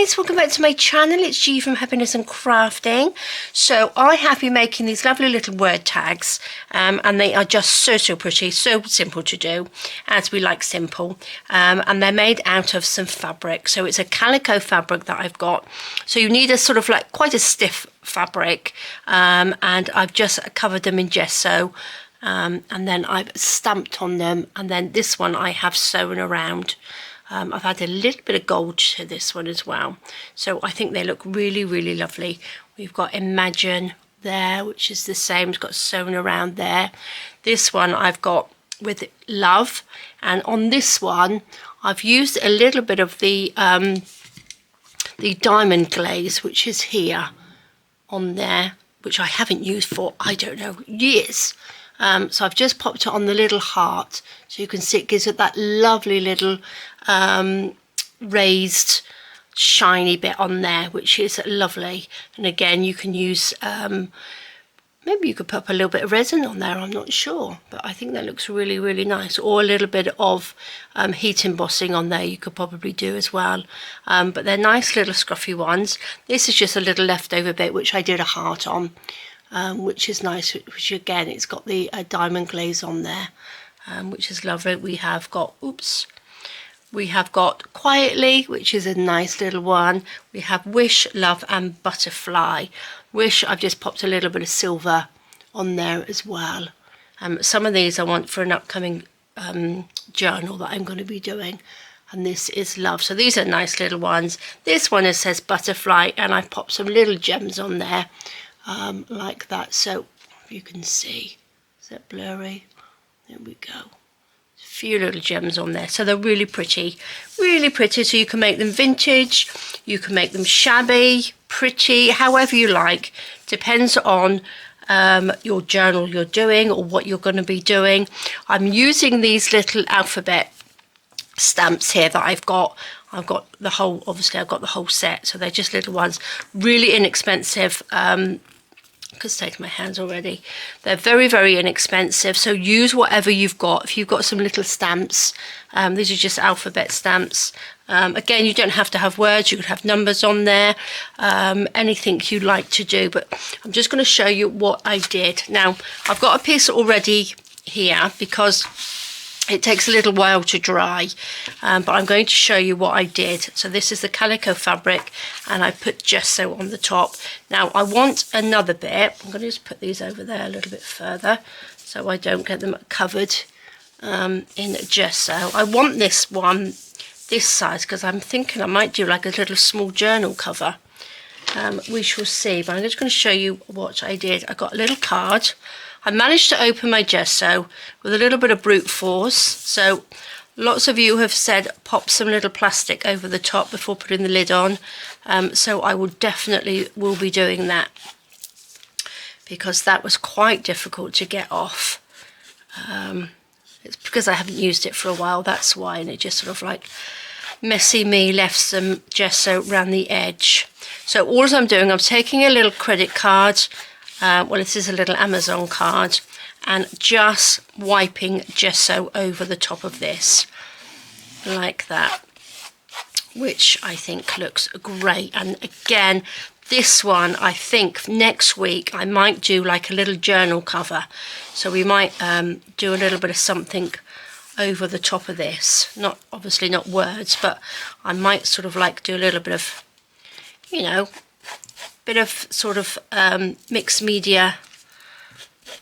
guys, welcome back to my channel. It's G from Happiness and Crafting. So I have been making these lovely little word tags and they are just so pretty, so simple to do, as we like simple, and they're made out of some fabric. So it's a calico fabric that I've got, so you need a sort of like quite a stiff fabric, and I've just covered them in gesso, and then I've stamped on them, and then this one I have sewn around. I've added a little bit of gold to this one as well, so I think they look really lovely. We've got Imagine there, which is the same, it's got sewn around there. This one I've got with Love, and on this one I've used a little bit of the diamond glaze, which is here on there, which I haven't used for, I don't know, years. So I've just popped it on the little heart, so you can see it gives it that lovely little raised shiny bit on there, which is lovely. And again, you can use, maybe you could put a little bit of resin on there, I'm not sure, but I think that looks really nice. Or a little bit of heat embossing on there you could probably do as well. But they're nice little scruffy ones. This is just a little leftover bit which I did a heart on, which is nice, which again, it's got the diamond glaze on there, which is lovely. We have got, we have got Quietly, which is a nice little one. We have Wish, Love and Butterfly. Wish, I've just popped a little bit of silver on there as well. Some of these I want for an upcoming journal that I'm going to be doing. And this is Love. So these are nice little ones. This one, it says Butterfly, and I've popped some little gems on there, like that. So you can see, is that blurry? There we go. Few little gems on there, so they're really pretty. So you can make them vintage, you can make them shabby, pretty, however you like. Depends on your journal you're doing or what you're going to be doing. I'm using these little alphabet stamps here that I've got the whole, obviously I've got the whole set, so they're just little ones, really inexpensive. Could stay to my hands already. They're very inexpensive, so use whatever you've got. If you've got some little stamps, these are just alphabet stamps. Again, you don't have to have words, you could have numbers on there, anything you like to do, but I'm just going to show you what I did. Now, I've got a piece already here because it takes a little while to dry, but I'm going to show you what I did. So this is the calico fabric, and I put gesso on the top. Now I want another bit. I'm going to just put these over there a little bit further so I don't get them covered in gesso. I want this one this size because I'm thinking I might do like a little small journal cover. We shall see, but I'm just going to show you what I did. I got a little card. I managed to open my gesso with a little bit of brute force, so lots of you have said pop some little plastic over the top before putting the lid on, so I will definitely be doing that because that was quite difficult to get off. It's because I haven't used it for a while, that's why, and it just sort of like messy me left some gesso around the edge. So all I'm doing, I'm taking a little credit card, well, this is a little Amazon card, and just wiping gesso over the top of this like that, which I think looks great. And again, this one, I think next week I might do like a little journal cover, so we might do a little bit of something over the top of this, not obviously not words, but I might sort of like do a little bit of, you know, bit of sort of mixed media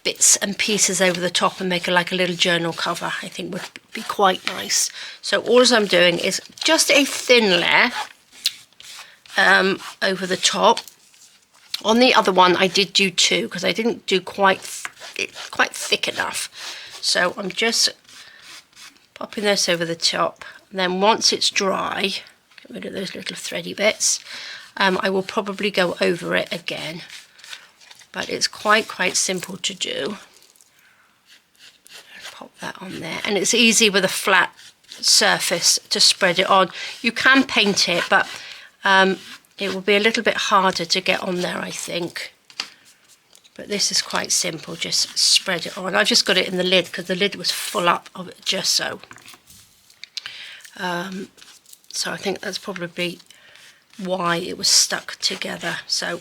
bits and pieces over the top and make it like a little journal cover. I think would be quite nice. So all I'm doing is just a thin layer over the top. On the other one I did do two because I didn't do quite thick enough, so I'm just popping this over the top, and then once it's dry, get rid of those little thready bits. I will probably go over it again, but it's quite simple to do. Pop that on there, and it's easy with a flat surface to spread it on. You can paint it, but it will be a little bit harder to get on there, I think. But this is quite simple, just spread it on. I just got it in the lid because the lid was full up of gesso. So I think that's probably why it was stuck together. So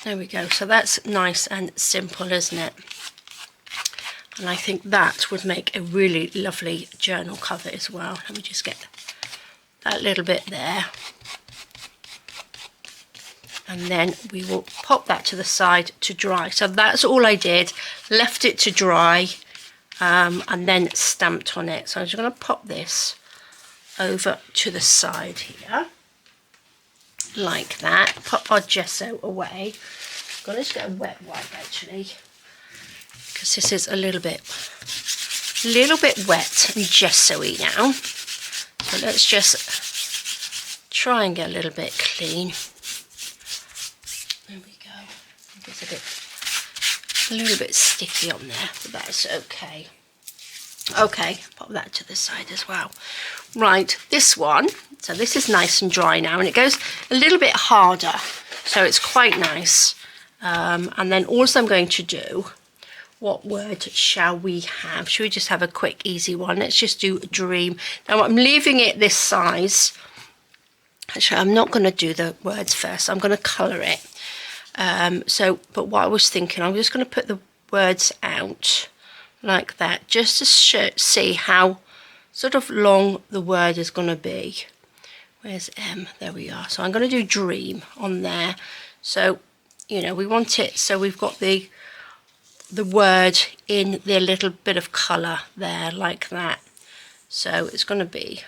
there we go. So that's nice and simple, isn't it? And I think that would make a really lovely journal cover as well. Let me just get that little bit there. And then we will pop that to the side to dry. So that's all I did. Left it to dry and then stamped on it. So I'm just going to pop this over to the side here. Like that. Pop our gesso away. I'm going to just get a wet wipe actually, because this is a little bit wet and gesso-y now. So let's just try and get a little bit clean. There we go. It's a little bit sticky on there, but that's okay. Okay, pop that to the side as well. Right, this one, so this is nice and dry now, and it goes a little bit harder, so it's quite nice. And then also I'm going to do, what word shall we have? Should we just have a quick, easy one? Let's just do dream. Now I'm leaving it this size. Actually, I'm not going to do the words first. I'm going to colour it. But what I was thinking, I'm just going to put the words out like that, just to see how sort of long the word is going to be. Where's M? There we are. So I'm going to do dream on there. So, you know, we want it so we've got the word in the little bit of colour there, like that. So it's going to be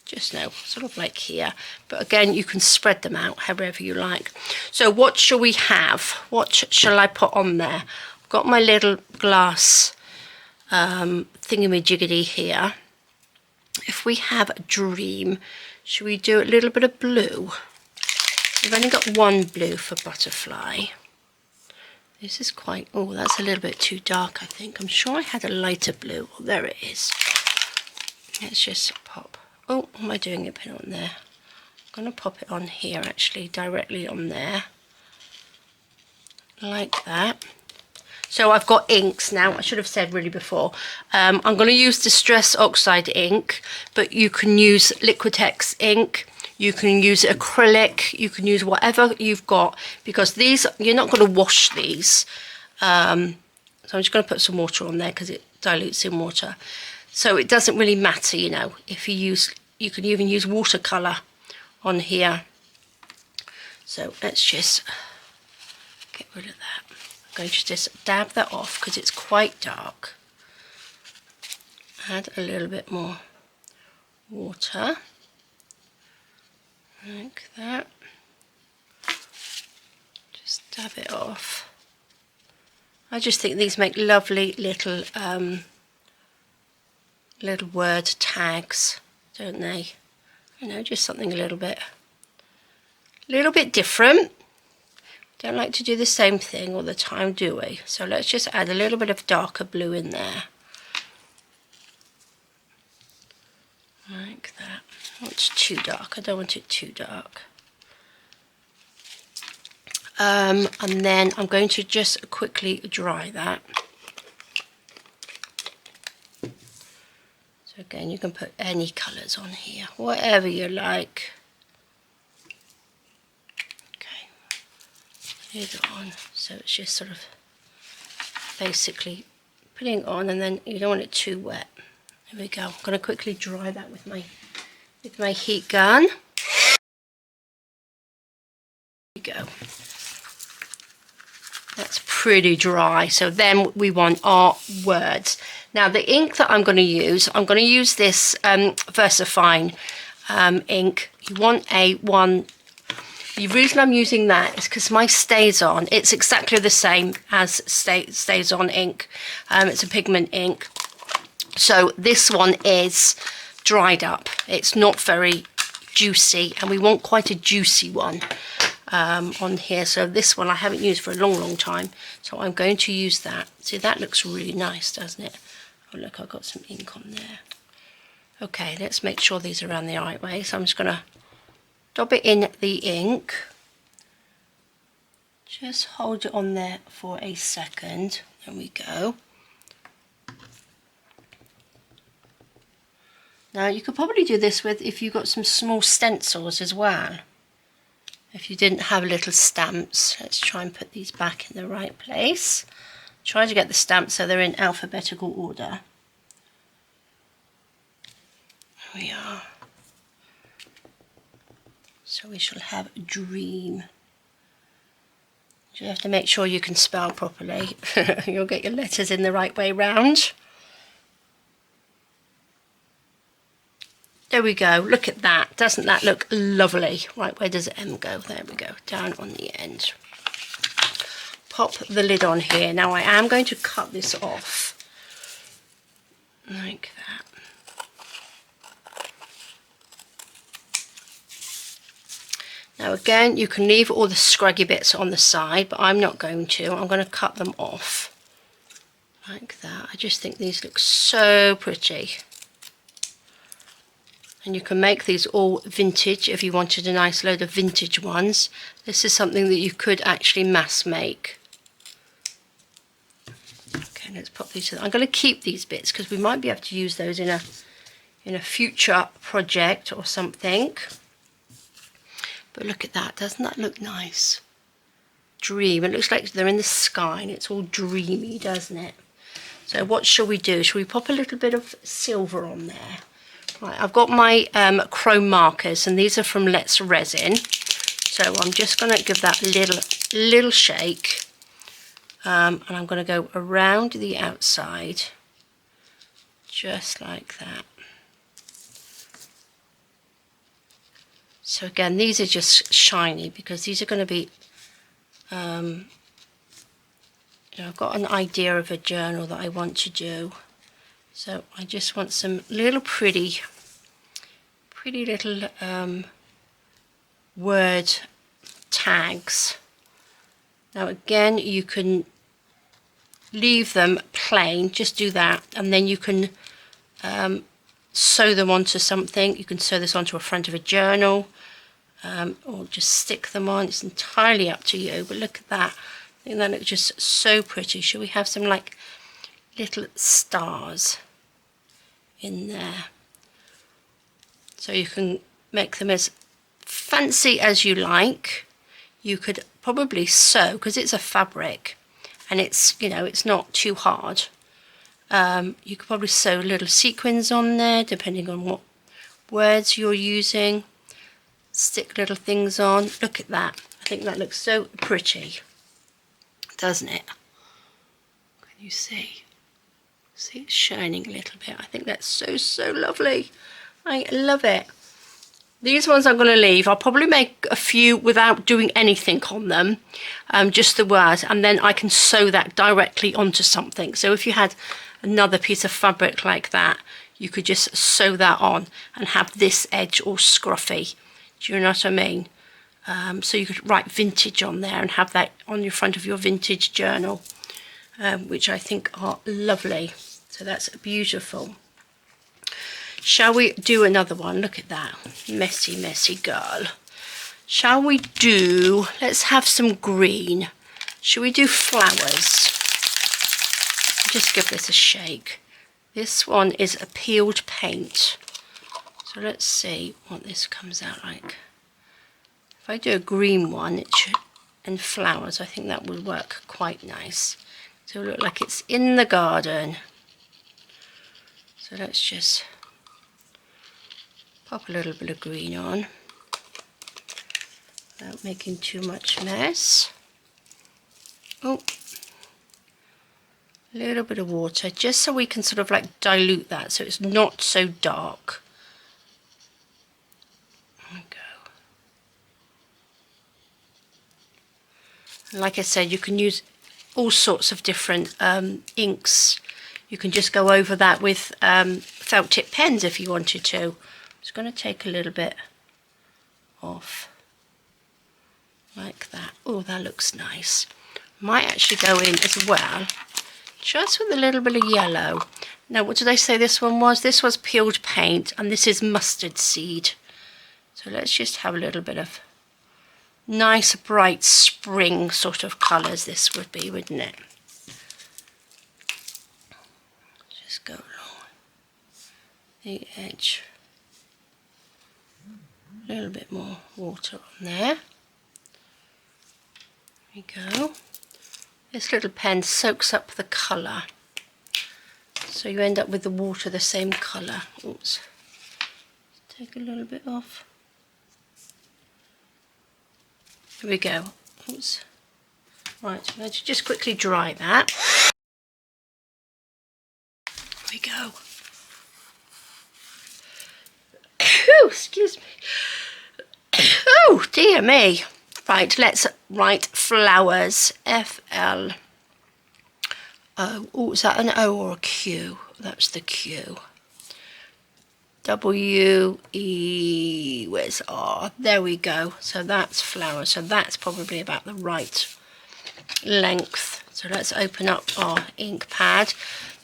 just now, sort of like here. But again, you can spread them out however you like. So what shall we have? What shall I put on there? I've got my little glass thingamajiggy here. If we have a dream, should we do a little bit of blue? We've only got one blue for butterfly. This is quite, oh, that's a little bit too dark, I think. I'm sure I had a lighter blue. Oh, there it is. Let's just pop. Oh, what am I doing it on there? I'm going to pop it on here, actually, directly on there. Like that. So I've got inks now. I should have said really before. I'm going to use Distress Oxide ink, but you can use Liquitex ink. You can use acrylic, you can use whatever you've got, because these, you're not going to wash these. So I'm just going to put some water on there because it dilutes in water. So it doesn't really matter, you know, if you use, you can even use watercolour on here. So let's just get rid of that. I'm going to just dab that off because it's quite dark. Add a little bit more water. Like that. Just dab it off. I just think these make lovely little little word tags, don't they? You know, just something a little bit different. Don't like to do the same thing all the time, do we? So let's just add a little bit of darker blue in there. Like that. Not too dark. I don't want it too dark. And then I'm going to just quickly dry that. So again, you can put any colours on here, whatever you like. Okay, leave it on. So it's just sort of basically putting it on, and then you don't want it too wet. There we go. I'm going to quickly dry that with my heat gun. There we go. That's pretty dry. So then we want our words. Now the ink that I'm going to use this VersaFine ink. You want one. The reason I'm using that is because my Stays On, it's exactly the same as Stays On ink. It's a pigment ink. So this one is dried up. It's not very juicy, and we want quite a juicy one on here. So this one I haven't used for a long time, so I'm going to use that. See, that looks really nice, doesn't it? Oh look, I've got some ink on there. Okay, let's make sure these are around the right way. So I'm just going to dab it in the ink. Just hold it on there for a second. There we go. Now you could probably do this with if you've got some small stencils as well. If you didn't have little stamps, let's try and put these back in the right place. Try to get the stamps so they're in alphabetical order. There we are. So we shall have dream. You have to make sure you can spell properly. You'll get your letters in the right way round. There we go, look at that. Doesn't that look lovely? Right, where does M go? There we go, down on the end. Pop the lid on here. Now I am going to cut this off. Like that. Now again, you can leave all the scraggy bits on the side, but I'm not going to. I'm going to cut them off. Like that. I just think these look so pretty. And you can make these all vintage if you wanted a nice load of vintage ones. This is something that you could actually mass make. Okay, let's pop these in. I'm going to keep these bits because we might be able to use those in a future project or something. But look at that, doesn't that look nice? Dream, it looks like they're in the sky and it's all dreamy, doesn't it? So what shall we do? Shall we pop a little bit of silver on there? Right, I've got my chrome markers and these are from Let's Resin. So I'm just going to give that little shake. And I'm going to go around the outside, just like that. So again, these are just shiny because these are going to be, I've got an idea of a journal that I want to do. So I just want some little pretty little word tags. Now again, you can leave them plain, just do that, and then you can sew them onto something. You can sew this onto a front of a journal, or just stick them on. It's entirely up to you, but look at that. I think that looks just so pretty. Should we have some like little stars in there? So you can make them as fancy as you like. You could probably sew, because it's a fabric and it's, you know, it's not too hard. You could probably sew little sequins on there depending on what words you're using. Stick little things on. Look at that. I think that looks so pretty, doesn't it? Can you see? See, it's shining a little bit. I think that's so lovely. I love it. These ones I'm going to leave. I'll probably make a few without doing anything on them, just the words, and then I can sew that directly onto something. So if you had another piece of fabric like that, you could just sew that on and have this edge all scruffy. Do you know what I mean? So you could write vintage on there and have that on your front of your vintage journal, which I think are lovely. So that's beautiful. Shall we do another one? Look at that. Messy girl. Shall we do, let's have some green. Shall we do flowers? Just give this a shake. This one is a peeled paint. So let's see what this comes out like. If I do a green one, it should, and flowers, I think that would work quite nice. So it'll look like it's in the garden. So let's just pop a little bit of green on without making too much mess. Oh, a little bit of water just so we can sort of like dilute that so it's not so dark. There we go. And like I said, you can use all sorts of different inks. You can just go over that with felt tip pens if you wanted to. I'm just going to take a little bit off like that. Oh, that looks nice. Might actually go in as well, just with a little bit of yellow. Now, what did I say this one was? This was peeled paint, and this is mustard seed. So let's just have a little bit of nice, bright spring sort of colours this would be, wouldn't it? Just go along the edge. A little bit more water on there. There we go. This little pen soaks up the colour, so you end up with the water the same colour. Oops. Take a little bit off. There we go. Oops. Right, I'm going to just quickly dry that. There we go. Oh, excuse me. Oh, dear me. Right, let's write flowers. F-L-O. Oh, is that an O or a Q? That's the Q. W-E, where's R? There we go. So that's flowers. So that's probably about the right length. So let's open up our ink pad.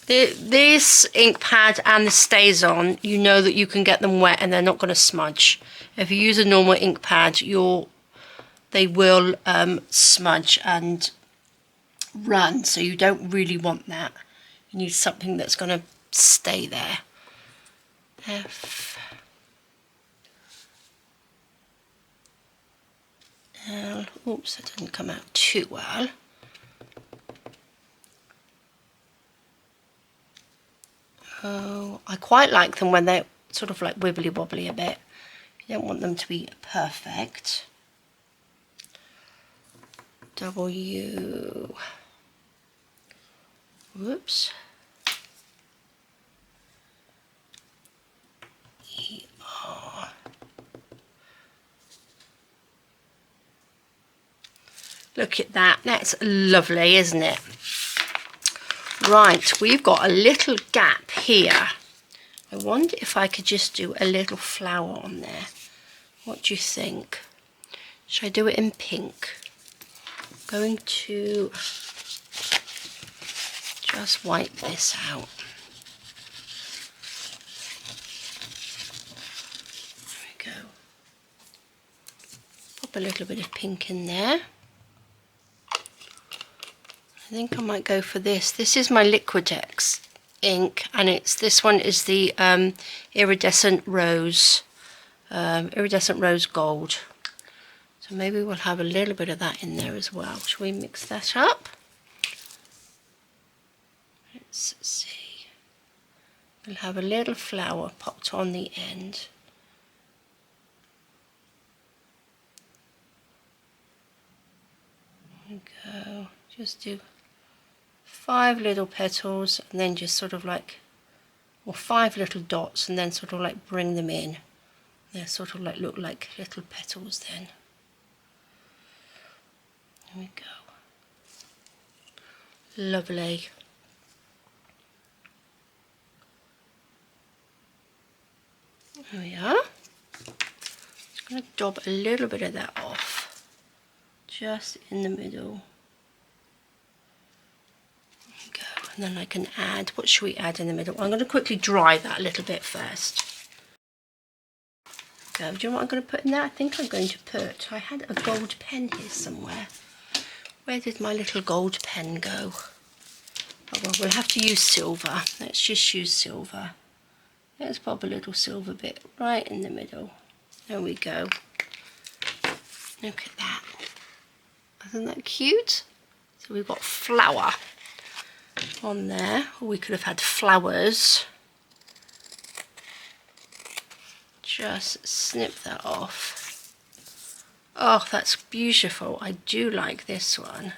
This ink pad and the StazOn, you know that you can get them wet and they're not going to smudge. If you use a normal ink pad, they will smudge and run, so you don't really want that. You need something that's going to stay there. F L. Oops, that didn't come out too well. Oh, I quite like them when they're sort of like wibbly wobbly a bit. You don't want them to be perfect. W. Whoops. E R. Look at that. That's lovely, isn't it? Right, we've got a little gap here. I wonder if I could just do a little flower on there. What do you think? Should I do it in pink? I'm going to just wipe this out. There we go. Pop a little bit of pink in there. I think I might go for this. This is my Liquitex ink, and this one is the iridescent rose gold. So maybe we'll have a little bit of that in there as well. Shall we mix that up? Let's see. We'll have a little flower popped on the end. There we go. Just do 5 little petals and then just sort of like, or 5 little dots and then sort of like bring them in. They sort of like look like little petals then. There we go. Lovely. There we are. Just going to dab a little bit of that off, just in the middle. And then I can add, what should we add in the middle? I'm going to quickly dry that a little bit first. Go. Do you know what I'm going to put in there? I think I'm going to put, I had a gold pen here somewhere. Where did my little gold pen go? Oh well, we'll have to use silver. Let's just use silver. Let's pop a little silver bit right in the middle. There we go. Look at that. Isn't that cute? So we've got flower on there, or we could have had flowers. Just snip that off. Oh, that's beautiful. I do like this one.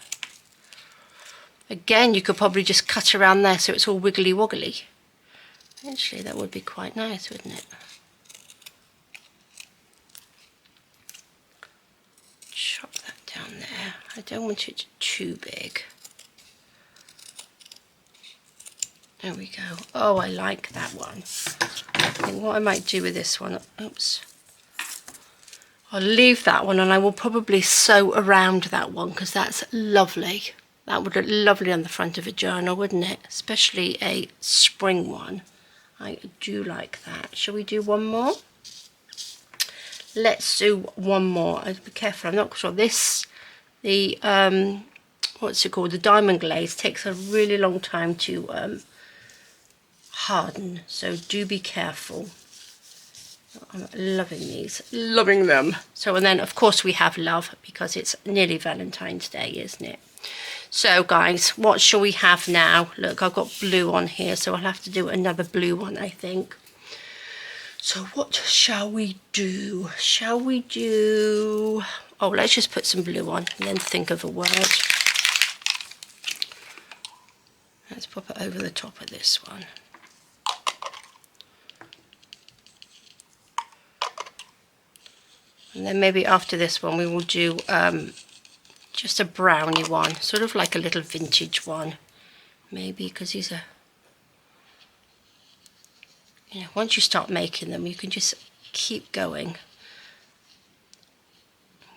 Again, you could probably just cut around there so it's all wiggly woggly. Actually, that would be quite nice, wouldn't it? Chop that down there. I don't want it too big. There we go. Oh, I like that one. I think what I might do with this one, oops. I'll leave that one and I will probably sew around that one because that's lovely. That would look lovely on the front of a journal, wouldn't it? Especially a spring one. I do like that. Shall we do one more? Let's do one more. I'd be careful. I'm not sure. This, the, what's it called? The diamond glaze takes a really long time to harden, so do be careful. I'm loving these, loving them. So, and then of course we have love, because it's nearly Valentine's Day, isn't it? So guys, what shall we have now? Look, I've got blue on here, so I'll have to do another blue one, I think. So what shall we do? Shall we do... Oh, let's just put some blue on and then think of a word. Let's pop it over the top of this one. And then maybe after this one we will do just a browny one, sort of like a little vintage one. Maybe, because these are, you know, once you start making them, you can just keep going.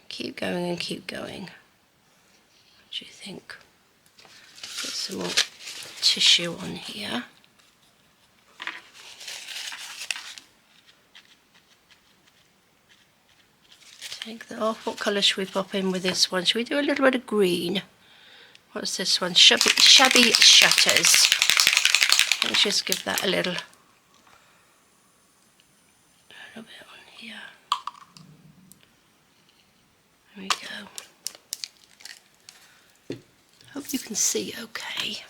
Keep going and keep going. What do you think? Put some more tissue on here. Take that off. What colour should we pop in with this one? Should we do a little bit of green? What's this one? Shabby Shutters. Let's just give that a little bit on here. There we go. Hope you can see okay.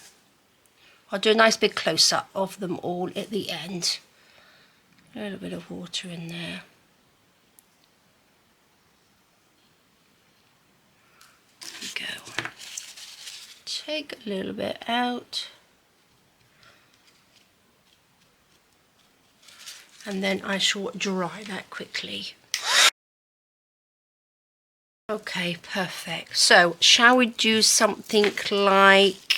I'll do a nice big close-up of them all at the end. A little bit of water in there. Go. Take a little bit out, and then I shall dry that quickly. Okay, perfect. So shall we do something like,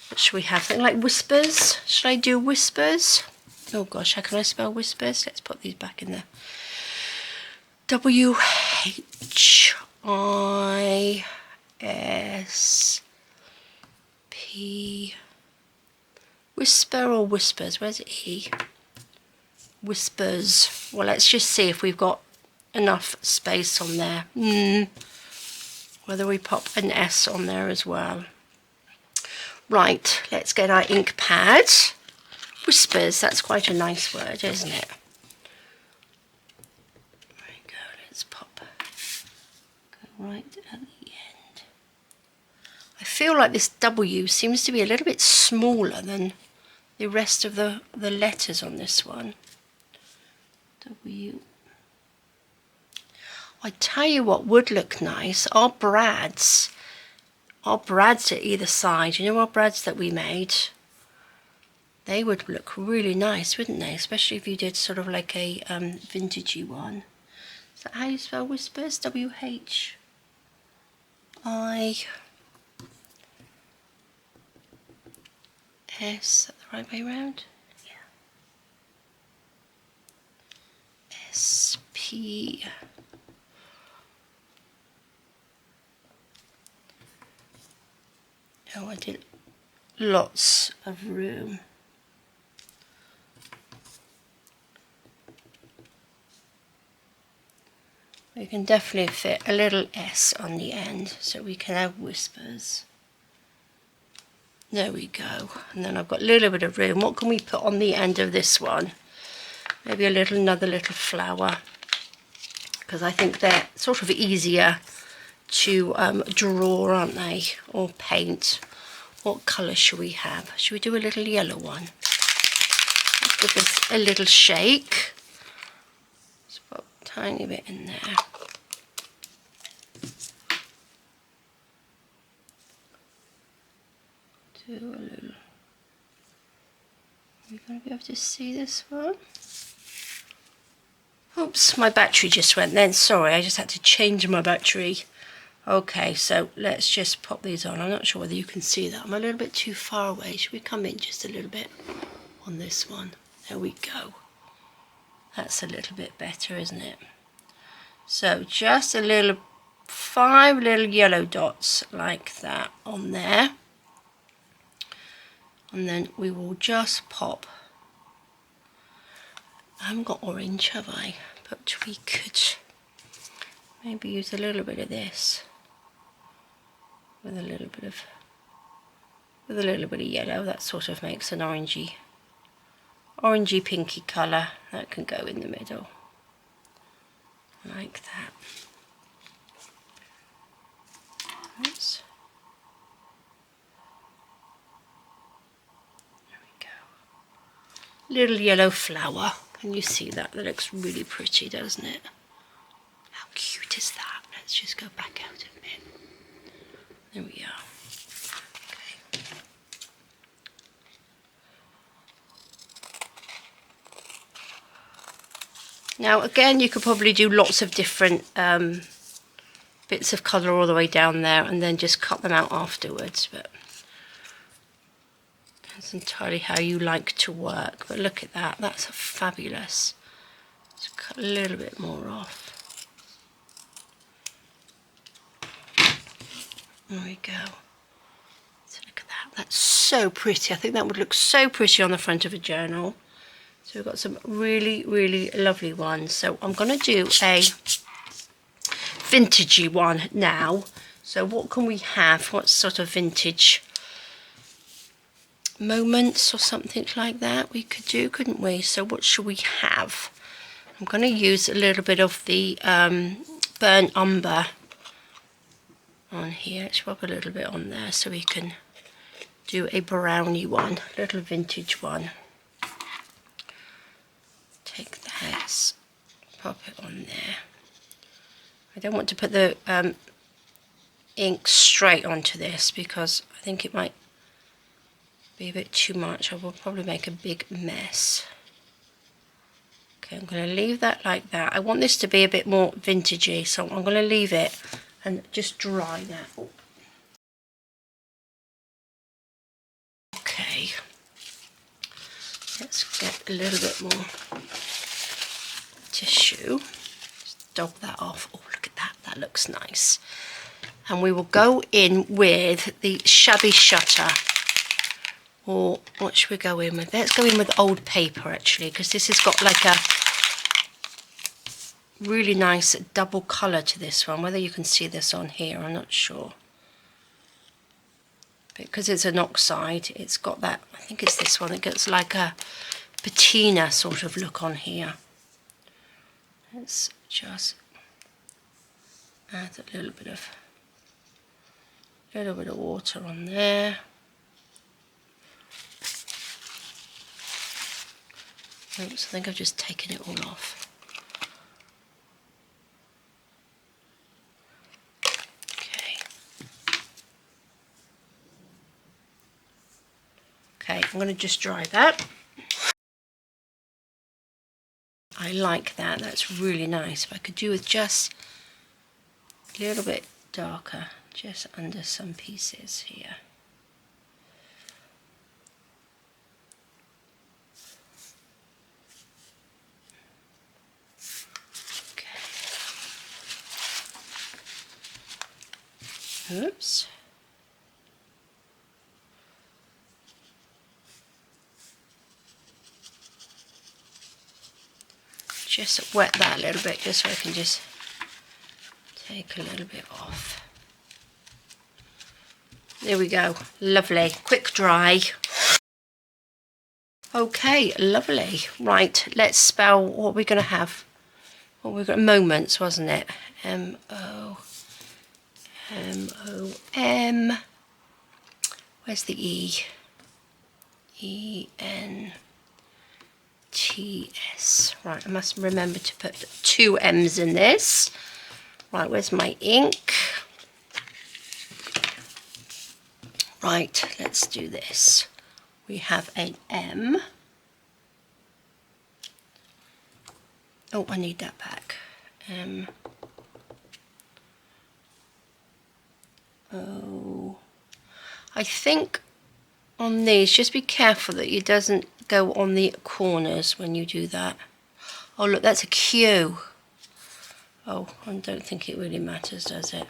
what should we have? Something like whispers? Should I do whispers? Oh gosh, how can I spell whispers? Let's put these back in there. W-H-I-S-P. Whisper or whispers? Where's it? E? Whispers. Well, let's just see if we've got enough space on there. Whether we pop an S on there as well. Right, let's get our ink pad. Whispers, that's quite a nice word, isn't it? There we go, let's pop. Go right at the end. I feel like this W seems to be a little bit smaller than the rest of the letters on this one. W. I tell you what would look nice, our brads at either side. You know our brads that we made? They would look really nice, wouldn't they? Especially if you did sort of like a vintagey one. Is that how you spell whispers? W-H-I... S, that the right way around? Yeah. S-P... Oh, I did lots of room. We can definitely fit a little S on the end, so we can have whispers. There we go. And then I've got a little bit of room. What can we put on the end of this one? Maybe another little flower, because I think they're sort of easier to draw, aren't they, or paint. What colour should we have? Should we do a little yellow one? Let's give this a little shake. Let's put a tiny bit in there. Do a little. Are we going to be able to see this one? Oops, my battery just went then. Sorry, I just had to change my battery. Okay, so let's just pop these on. I'm not sure whether you can see that. I'm a little bit too far away. Should we come in just a little bit on this one? There we go. That's a little bit better, isn't it? So just a little, 5 little yellow dots like that on there. And then we will just pop. I haven't got orange, have I? But we could maybe use a little bit of this. With a little bit of yellow, that sort of makes an orangey orangey pinky colour that can go in the middle, like that. Oops. There we go. Little yellow flower. Can you see that? That looks really pretty, doesn't it? How cute is that? Let's just go back out a bit. There we are. Okay. Now again, you could probably do lots of different bits of colour all the way down there and then just cut them out afterwards, but that's entirely how you like to work. But look at that, that's fabulous. Just cut a little bit more off. There we go. So look at that, that's so pretty. I think that would look so pretty on the front of a journal. So we've got some really, really lovely ones. So I'm going to do a vintagey one now. So what can we have? What sort of vintage moments or something like that we could do, couldn't we? So what should we have? I'm going to use a little bit of the burnt umber on here. Let's rub a little bit on there so we can do a brownie one, a little vintage one. Take that, pop it on there. I don't want to put the ink straight onto this because I think it might be a bit too much. I will probably make a big mess. Okay, I'm going to leave that like that. I want this to be a bit more vintagey, so I'm going to leave it and just dry that. Okay, let's get a little bit more tissue. Just dab that off. Oh, look at that, that looks nice. And we will go in with the shabby shutter, or what should we go in with? Let's go in with old paper actually, because this has got like a really nice double colour to this one. Whether you can see this on here, I'm not sure. Because it's an oxide, it's got that, I think it's this one, it gets like a patina sort of look on here. Let's just add a little bit of water on there. Oops, I think I've just taken it all off. Okay, I'm going to just dry that. I like that, that's really nice. If I could do with just a little bit darker, just under some pieces here. Okay. Oops. Just wet that a little bit just so I can just take a little bit off. There we go, lovely, quick dry. Okay, lovely. Right, let's spell what we're going to have. What we've got, moments, wasn't it? M-O-M. Where's the E? E-N-T-S. Right, I must remember to put 2 M's in this. Right, where's my ink? Right, let's do this. We have an M. Oh, I need that back. M. O. I think on these, just be careful that it doesn't go on the corners when you do that. Oh look, that's a Q. Oh, I don't think it really matters, does it?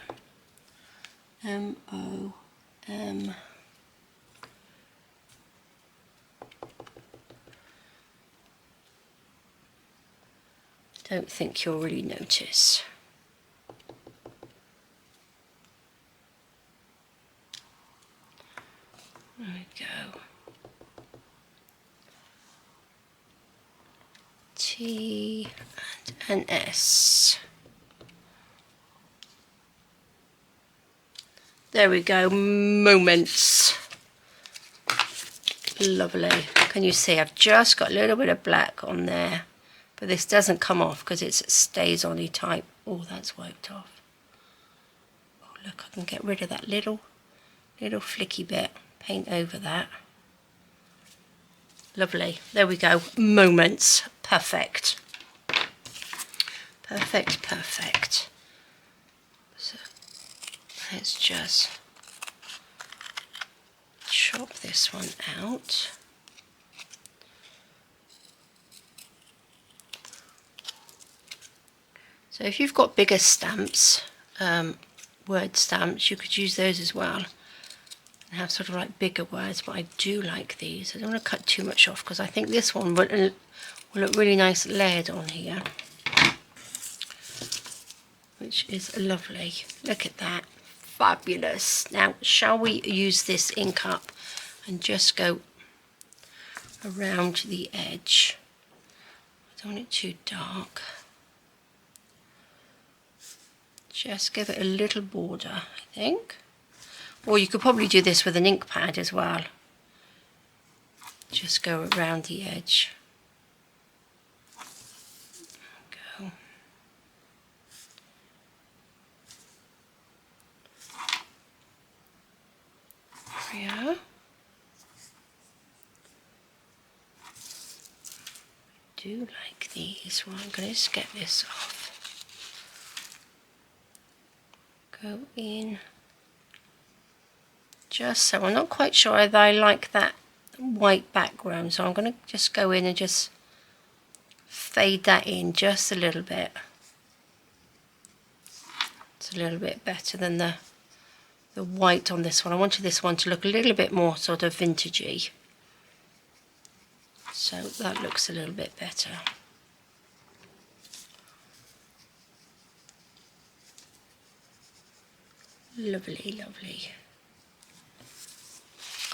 M-O-M. Don't think you'll really notice. There we go. T and an S. There we go, Moments. Lovely. Can you see I've just got a little bit of black on there, but this doesn't come off because it stays on type. Oh, that's wiped off. Oh, look, I can get rid of that little flicky bit, paint over that. Lovely. There we go. Moments. Perfect. Perfect, perfect. So let's just chop this one out. So if you've got bigger stamps, word stamps, you could use those as well and have sort of like bigger words, but I do like these. I don't want to cut too much off because I think this one will look really nice layered on here, which is lovely. Look at that. Fabulous. Now, shall we use this ink up and just go around the edge? I don't want it too dark. Just give it a little border, I think. Or you could probably do this with an ink pad as well. Just go around the edge. Go. There we are. I do like these. Well, I'm going to just get this off. Go in. Just so, I'm not quite sure whether I like that white background, so I'm going to just go in and just fade that in just a little bit. It's a little bit better than the white on this one. I wanted this one to look a little bit more sort of vintagey, so that looks a little bit better. Lovely, lovely.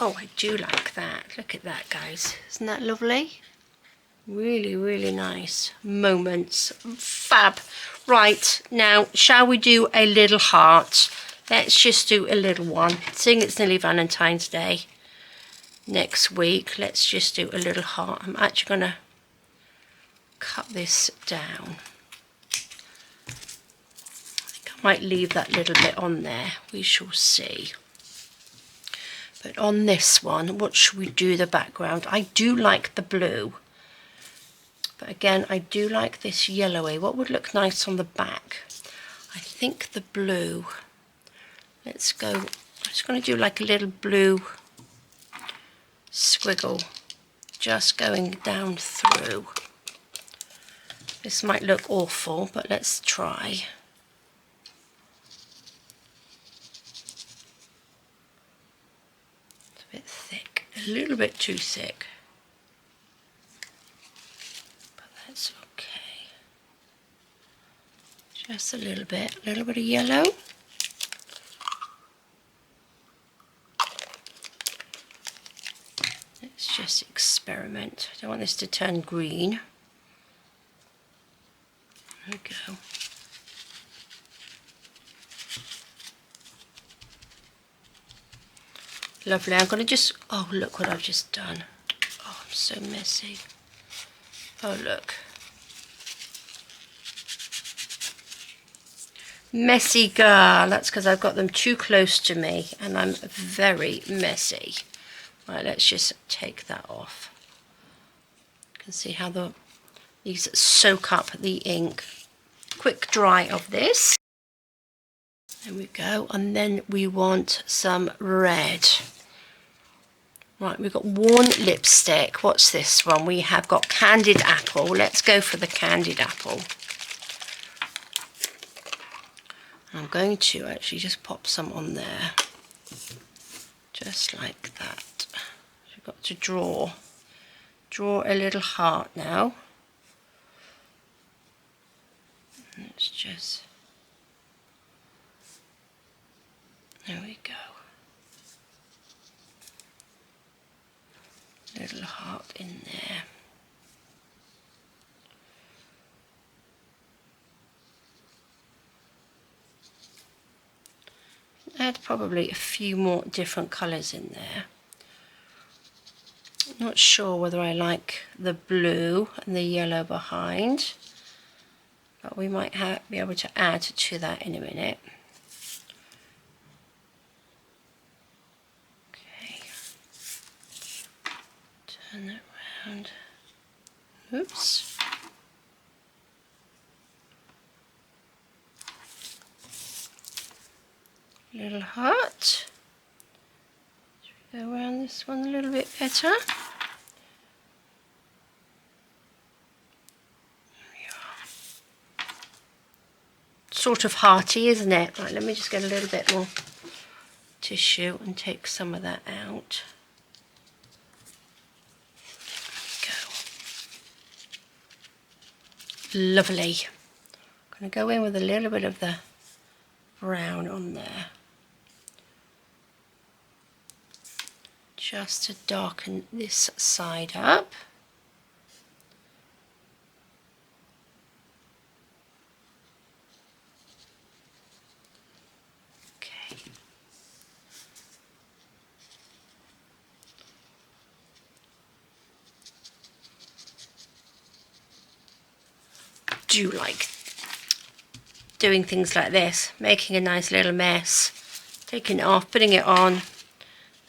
Oh, I do like that. Look at that, guys. Isn't that lovely? Really, really nice. Moments. Fab. Right, now, shall we do a little heart? Let's just do a little one. Seeing it's nearly Valentine's Day next week, let's just do a little heart. I'm actually going to cut this down. Might leave that little bit on there, we shall see. But on this one, what should we do the background? I do like the blue, but again I do like this yellowy. What would look nice on the back? I think the blue. Let's go, I'm just going to do like a little blue squiggle, just going down through. This might look awful, but let's try. Bit thick, a little bit too thick, but that's okay. Just a little bit of yellow. Let's just experiment. I don't want this to turn green. There we go. Lovely. I'm going to just, oh, look what I've just done. Oh, I'm so messy. Oh, look. Messy girl. That's because I've got them too close to me and I'm very messy. Right, let's just take that off. You can see how these soak up the ink. Quick dry of this. There we go. And then we want some red. Right, we've got one lipstick. What's this one? We have got Candied Apple. Let's go for the Candied Apple. I'm going to actually just pop some on there. Just like that. We've got to draw a little heart now. Let's just, there we go. Little heart in there. probably a few more different colours in there. Not sure whether I like the blue and the yellow behind, but we might be able to add to that in a minute. Okay, turn that round. Oops. Little heart. Should we go around this one a little bit better? Sort of hearty, isn't it? Right, let me just get a little bit more tissue and take some of that out. There we go. Lovely. I'm going to go in with a little bit of the brown on there, just to darken this side up. Do like doing things like this, making a nice little mess, taking it off, putting it on.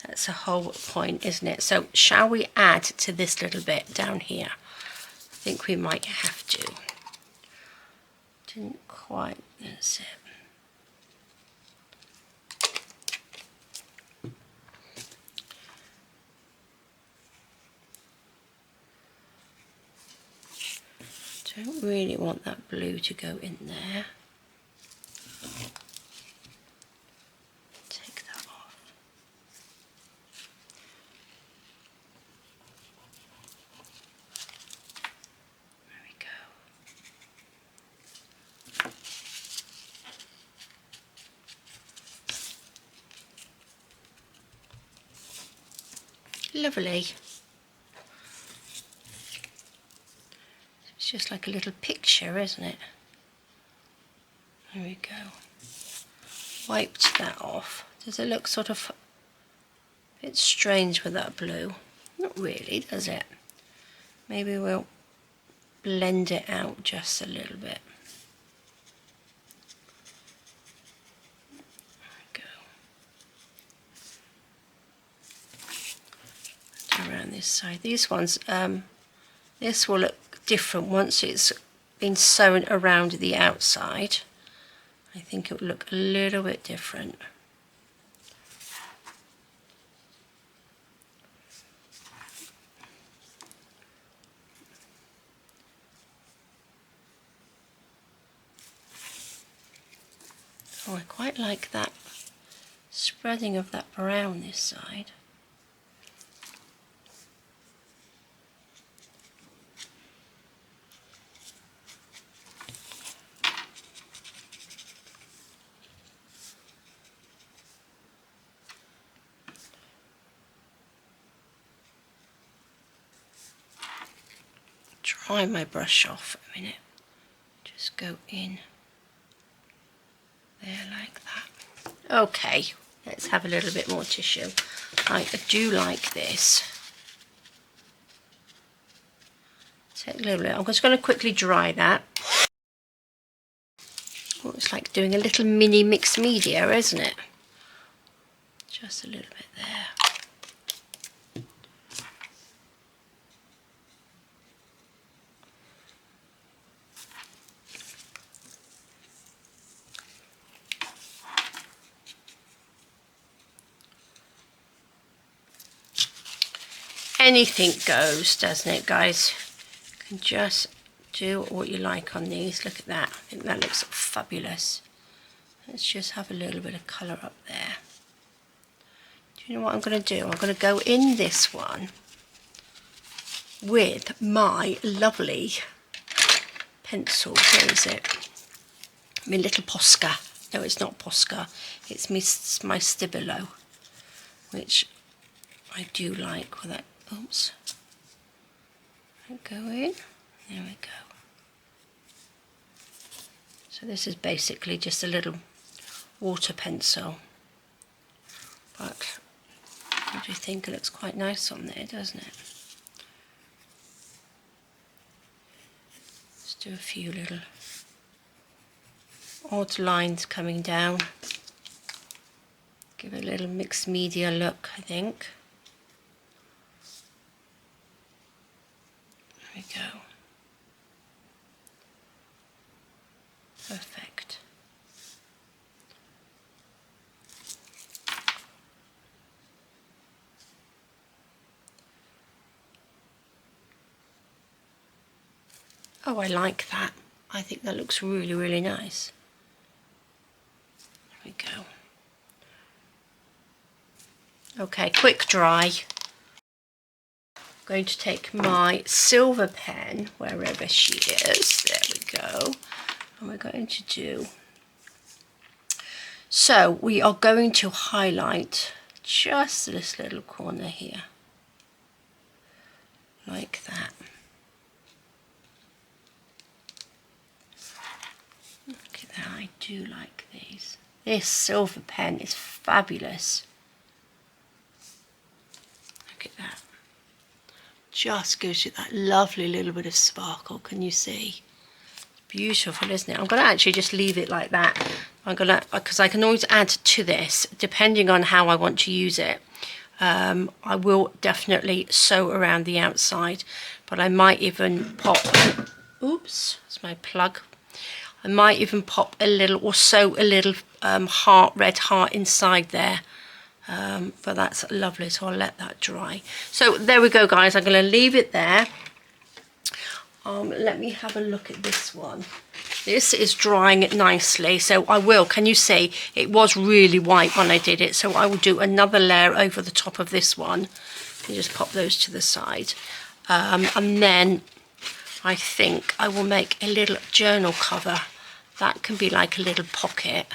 That's the whole point, isn't it? So shall we add to this little bit down here? I think we might have to. Didn't quite, that's it. Don't really want that blue to go in there. Take that off. There we go. Lovely. It's just like a little picture, isn't it? There we go. Wiped that off. Does it look sort of a bit strange with that blue? Not really, does it? Maybe we'll blend it out just a little bit. There we go. Around this side. These ones, this will look different once it's been sewn around the outside. I think it will look a little bit different. Oh, I quite like that spreading of that brown this side. Dry my brush off a minute. Just go in there like that. Okay, let's have a little bit more tissue. I do like this. Take a little bit. I'm just going to quickly dry that. Oh, it's like doing a little mini mixed media, isn't it? Just a little bit there. Anything goes, doesn't it, guys? You can just do what you like on these. Look at that. I think that looks fabulous. Let's just have a little bit of colour up there. Do you know what I'm going to do? I'm going to go in this one with my lovely pencil. Where is it? My little Posca. No, it's not Posca. It's my Stabilo, which I do like with that. Oops. Go in. There we go. So this is basically just a little water pencil. but I do think it looks quite nice on there, doesn't it? Let's do a few little odd lines coming down. Give it a little mixed media look, I think. There we go. Perfect. Oh, I like that. I think that looks really, really nice. There we go. Okay, quick dry. I'm going to take my silver pen, wherever she is. There we go. And we're going to do... So, we are going to highlight just this little corner here. Like that. Look at that, I do like these. This silver pen is fabulous. Look at that. Just gives you that lovely little bit of sparkle, can you see? Beautiful, isn't it? I'm going to actually just leave it like that. I'm going to, because I can always add to this, depending on how I want to use it. I will definitely sew around the outside, but I might even pop, oops, that's my plug. I might even pop a little, or sew a little red heart inside there. But that's lovely, so I'll let that dry. So there we go, guys. I'm going to leave it there. Let me have a look at this one. This is drying nicely, so I will, can you see, it was really white when I did it, so I will do another layer over the top of this one. And just pop those to the side. And then I think I will make a little journal cover. That can be like a little pocket.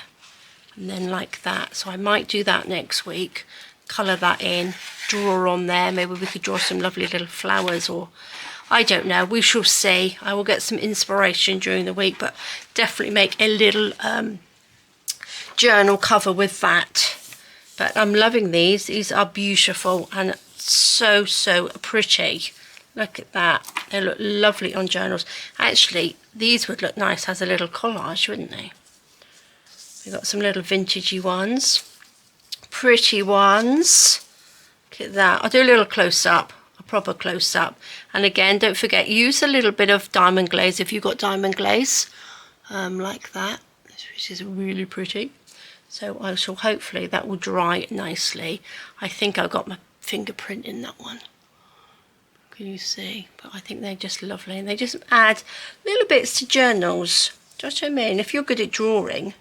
And then like that. So I might do that next week. Colour that in. Draw on there. Maybe we could draw some lovely little flowers, or I don't know. We shall see. I will get some inspiration during the week, but definitely make a little journal cover with that. But I'm loving these. These are beautiful and so, so pretty. Look at that. They look lovely on journals. Actually, these would look nice as a little collage, wouldn't they? We've got some little vintagey ones. Pretty ones. Look at that. I'll do a little close-up. A proper close-up. And again, don't forget, use a little bit of diamond glaze if you've got diamond glaze. Like that. Which is really pretty. So I shall, hopefully that will dry nicely. I think I've got my fingerprint in that one. Can you see? But I think they're just lovely, and they just add little bits to journals. Do you know what I mean? If you're good at drawing,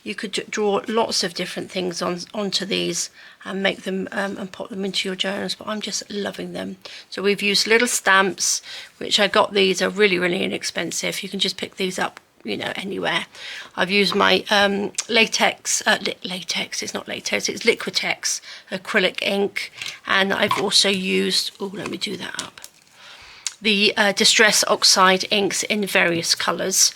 you could draw lots of different things onto these and make them and pop them into your journals. But I'm just loving them. So we've used little stamps, which I got. These are really, really inexpensive. You can just pick these up, you know, anywhere. I've used my latex, it's not latex, it's Liquitex acrylic ink, and I've also used, oh, let me do that up, the Distress Oxide inks in various colours.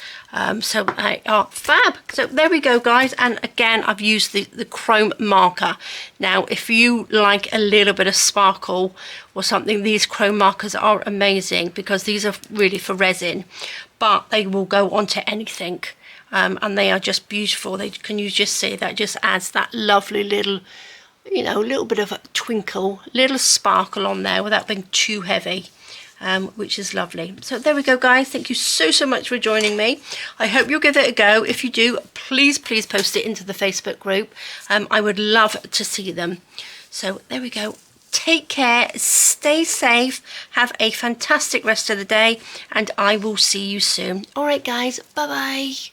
So they are fab. So there we go, guys. And again, I've used the chrome marker. Now, if you like a little bit of sparkle or something, these chrome markers are amazing, because these are really for resin, but they will go onto anything. And they are just beautiful. Can you just see that just adds that lovely little, you know, little bit of a twinkle, little sparkle on there without being too heavy. Which is lovely. So there we go, guys. Thank you so, so much for joining me. I hope you'll give it a go. If you do, please, please post it into the Facebook group. I would love to see them. So there we go. Take care. Stay safe. Have a fantastic rest of the day. And I will see you soon. All right, guys. Bye-bye.